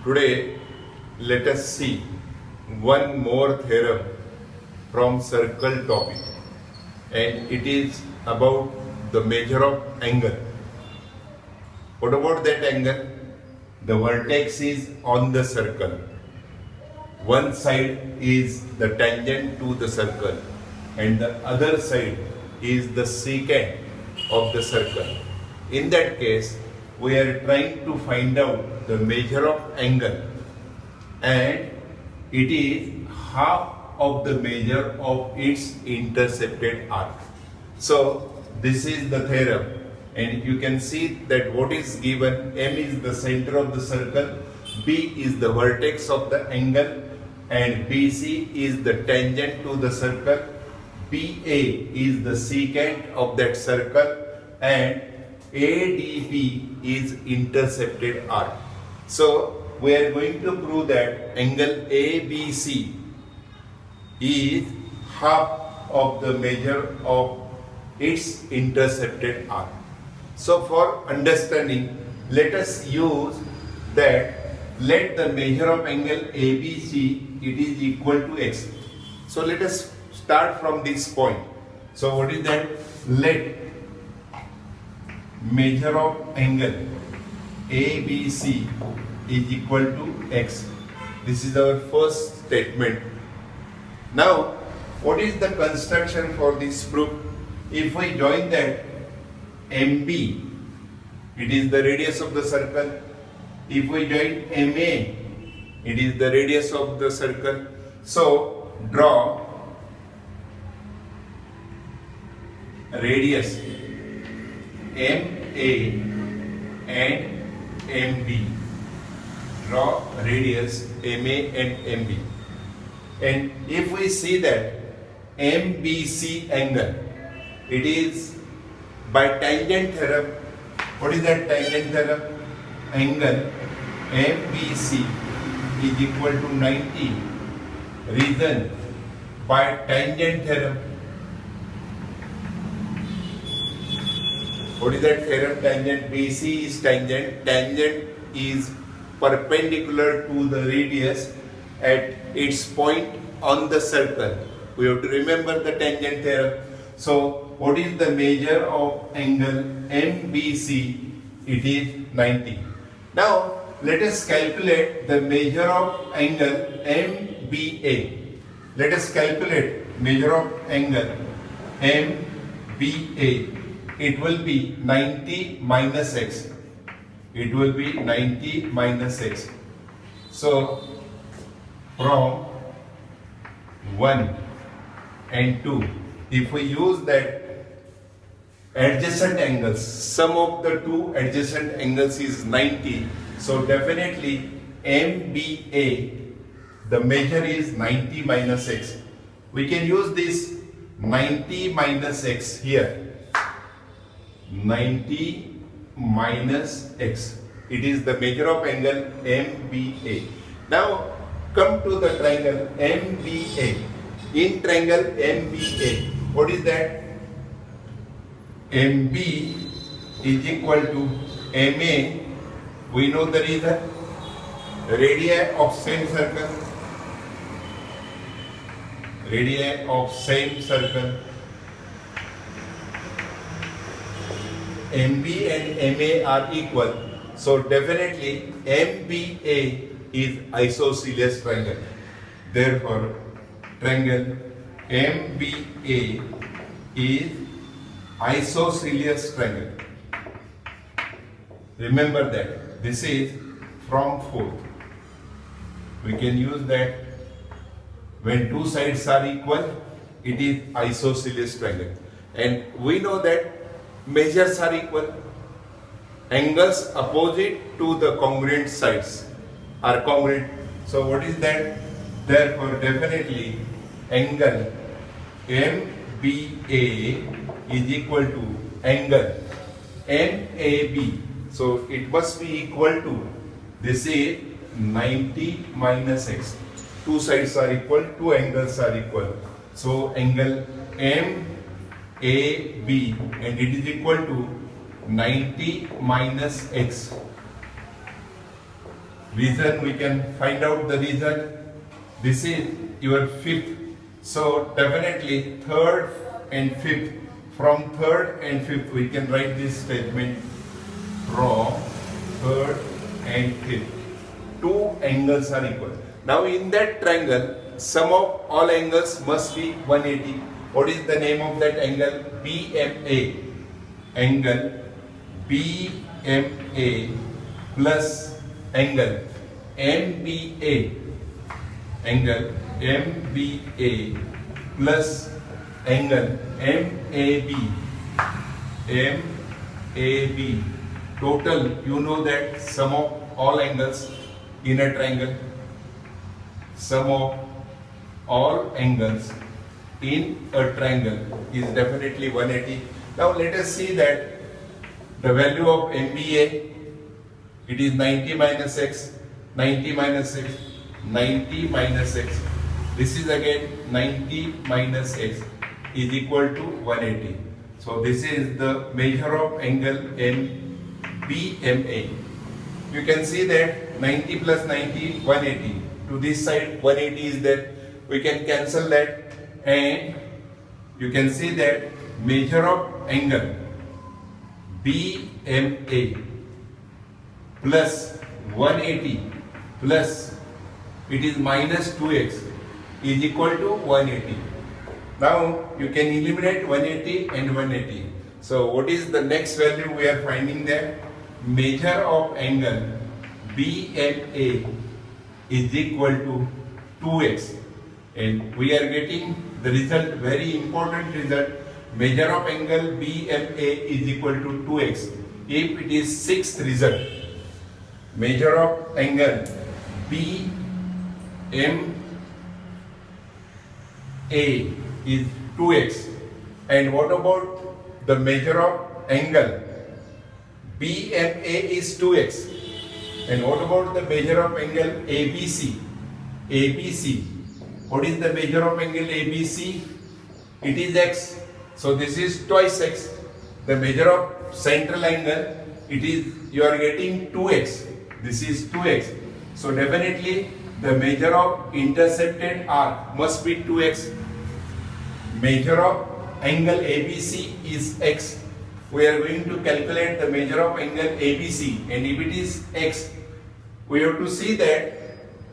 Today, let us see one more theorem from circle topic, and it is about the measure of angle. What about that angle? The vertex is on the circle. One side is the tangent to the circle and the other side is the secant of the circle. In that case, we are trying to find out the measure of angle, and it is half of the measure of its intercepted arc. So this is the theorem, and you can see that what is given: M is the center of the circle, B is the vertex of the angle, and BC is the tangent to the circle, BA is the secant of that circle, and ADB is intercepted arc. So we are going to prove that angle ABC is half of the measure of its intercepted arc. So for understanding, let us use that let the measure of angle ABC, it is equal to x. So let us start from this point. So what is that? Let measure of angle ABC is equal to x. This is our first statement. Now, what is the construction for this proof? If we join that MB, it is the radius of the circle. If we join MA, it is the radius of the circle. So, draw radius MA and MB. Draw radius MA and MB. And if we see that MBC angle, it is by tangent theorem. What is that tangent theorem? Angle MBC is equal to 90. Reason, by tangent theorem. What is that theorem? Tangent BC is tangent. Tangent is perpendicular to the radius at its point on the circle. We have to remember the tangent theorem. So, what is the measure of angle MBC? It is 90. Now, let us calculate the measure of angle MBA. Let us calculate measure of angle MBA. It will be 90 minus x. It will be 90 minus x. So, from 1 and 2, if we use that adjacent angles, sum of the two adjacent angles is 90. So definitely MBA, the measure is 90 minus x. We can use this 90 minus x here. 90 minus x. It is the measure of angle MBA. Now come to the triangle MBA. In triangle MBA, what is that? MB is equal to MA. We know the reason. Radii of same circle. Radii of same circle. MB and MA are equal. So definitely MBA is isosceles triangle. Therefore, triangle MBA is isosceles triangle. Remember that this is from 4th. We can use that when two sides are equal, it is isosceles triangle. And we know that measures are equal. Angles opposite to the congruent sides are congruent. So what is that? Therefore, definitely angle MBA is equal to angle MAB. So it must be equal to, this is 90 minus x. Two sides are equal, two angles are equal. So angle MAB, and it is equal to 90 minus x. reason, we can find out the reason. This is your fifth. So definitely third and fifth. From third and fifth we can write this statement from third and fifth. Two angles are equal. Now in that triangle, sum of all angles must be 180. What is the name of that angle? BMA. Angle BMA plus angle MBA. Angle MBA plus angle MAB. MAB. Total, you know that sum of all angles in a triangle. Sum of all angles in a triangle is definitely 180. Now let us see that the value of MBA, it is 90 minus x, 90 minus x, 90 minus x. This is again 90 minus x is equal to 180. So this is the measure of angle BMA. You can see that 90 plus 90, 180. To this side 180 is there. We can cancel that and you can see that measure of angle BMA plus 180 plus it is minus 2x is equal to 180. Now you can eliminate 180 and 180. So what is the next value we are finding there? Measure of angle BMA is equal to 2x, and we are getting the result, very important result. Measure of angle BMA is equal to 2x. If it is sixth result, measure of angle BMA is 2x. And what about the measure of angle BMA is 2x. And what about the measure of angle ABC? ABC. What is the measure of angle ABC? It is x. So this is twice x. The measure of central angle, it is, you are getting 2x. This is 2x. So definitely the measure of intercepted arc must be 2x. Measure of angle ABC is x. We are going to calculate the measure of angle ABC, and if it is x, we have to see that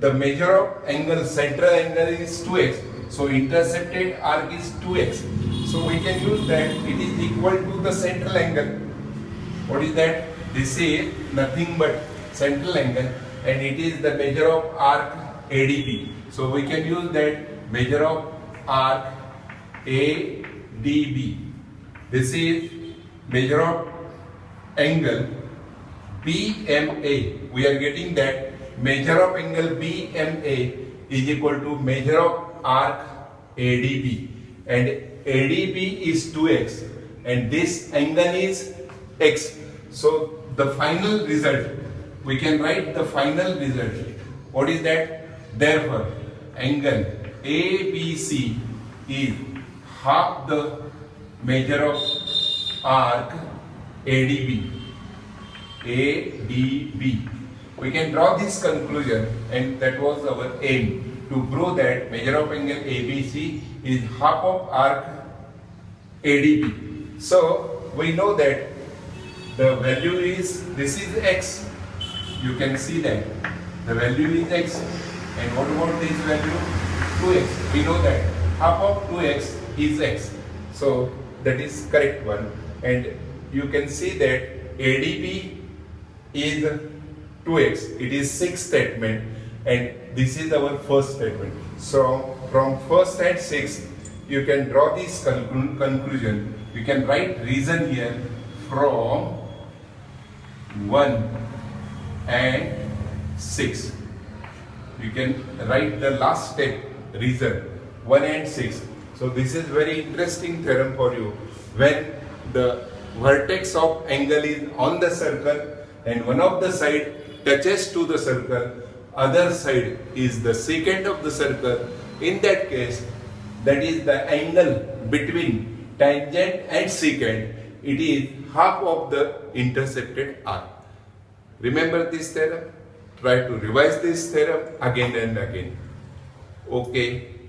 the measure of angle, central angle is 2x. So intercepted arc is 2x. So we can use that it is equal to the central angle. What is that? This is nothing but central angle, and it is the measure of arc ADB. So we can use that measure of arc ADB. This is measure of angle BMA. We are getting that measure of angle BMA is equal to measure of arc ADB, and ADB is 2x and this angle is x. So the final result, we can write the final result. What is that? Therefore, angle ABC is half the measure of arc ADB. ADB. We can draw this conclusion, and that was our aim, to prove that measure of angle ABC is half of arc ADB. So we know that the value is, this is x. You can see that the value is x. And what about this value? 2x. We know that half of 2x is x. So that is correct one. And you can see that ADB is 2x. It is sixth statement, and this is our first statement. So from first and sixth, you can draw this conclusion. We can write reason here from 1 and 6. You can write the last step, reason 1 and 6. So this is very interesting theorem for you. When the vertex of angle is on the circle and one of the side touches to the circle, other side is the secant of the circle. In that case, that is the angle between tangent and secant. It is half of the intercepted arc. Remember this theorem? try to revise this theorem again and again. Okay.